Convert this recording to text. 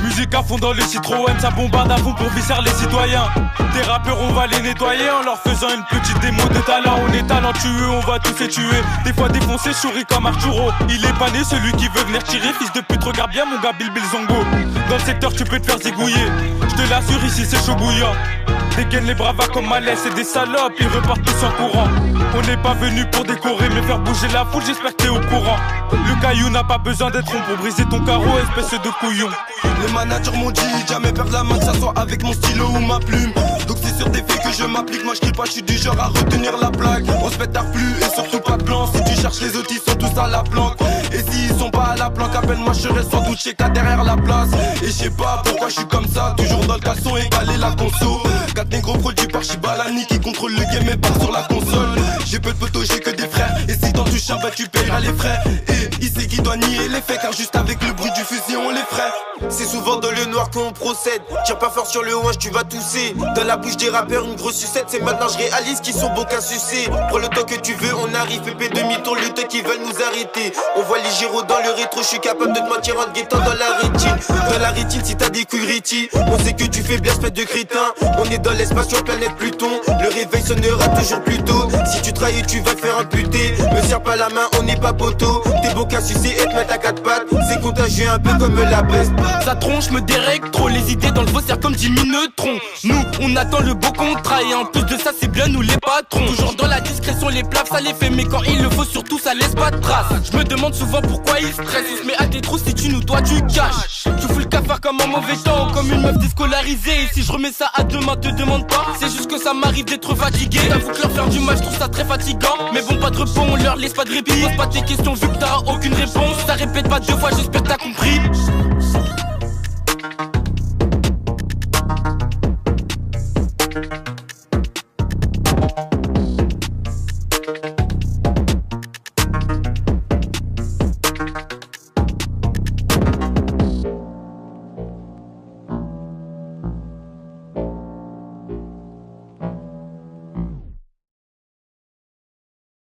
Musique à fond dans les Citroën, ça bombarde à fond pour visser les citoyens. Des rappeurs on va les nettoyer en leur faisant une petite démo de talent. On est talentueux, on va tous les tuer. Des fois défoncé, souris comme Arturo. Il est pas né celui qui veut venir tirer. Fils de pute, regarde bien mon gars Bill Zongo. Dans le secteur tu peux te faire zigouiller. Je te l'assure ici c'est chaud bouillant. Dégaine les bravas comme Malais, c'est des salopes, ils repartent tous en courant. On n'est pas venu pour décorer mais faire bouger la foule, j'espère que t'es au courant. Le caillou n'a pas besoin d'être rond pour briser ton carreau, espèce de couillon. Les managers m'ont dit jamais perdre la main, que ça soit avec mon stylo ou ma plume. Donc c'est sur des faits que je m'applique, moi je crie pas, je suis du genre à retenir la plaque. On se pétard plus et surtout pas de plan, si tu cherches les autres ils sont tous à la planque. Et s'ils sont pas à la planque, appelle-moi, je serai sans doute chez K derrière la place. Et je sais pas pourquoi je suis comme ça, toujours dans le caleçon égalé la conso. 4 négros produits par Chibalani qui contrôle le game et part sur la console. J'ai peu de potos, j'ai que des frères. Et si t'en touches un, bah tu paieras les frais. Et il sait qui doit nier les faits, car juste avec le bruit du fusil on les ferait. C'est souvent dans le noir qu'on procède. Tire pas fort sur le ouinge, tu vas tousser. Dans la bouche des rappeurs, une grosse sucette. C'est maintenant je réalise qu'ils sont beaux qu'à sucer. Prends le temps que tu veux, on arrive. Fais demi-tour, le temps qu'ils veulent nous arrêter. On voit les gyros dans le rétro. Je suis capable de te mentir en te guettant dans la rétine. Dans la rétine, si t'as des couilles rétis, on sait que tu fais bien, espèce de crétin. On est dans l'espace sur planète Pluton. Le réveil sonnera toujours plus tôt. Si tu trahis, tu vas te faire amputer. Me serre pas la main, on n'est pas poteau. T'es beau qu'à sucer et te mettre à 4 pattes. C'est contagieux un peu comme la peste. Sa tronche me dérègle trop, les idées dans le faussaire comme 10 neutrons. Nous, on attend le beau contrat et en plus de ça, c'est bien nous les patrons. Toujours dans la discrétion, les plaves, ça les fait, mais quand il le faut, surtout ça laisse pas de traces. Je me demande souvent pourquoi il stresse. On se met à tes trous si tu nous dois du cash. Tu fous le cafard comme un mauvais temps, comme une meuf déscolarisée. Et si je remets ça à demain, te demande pas. C'est juste que ça m'arrive d'être fatigué. T'avoue que leur faire du mal, je trouve ça très fatigant. Mais bon, pas de repos, on leur laisse pas de répit. Pose pas tes questions vu que t'as aucune réponse. Ça répète pas 2 fois, j'espère que t'as compris.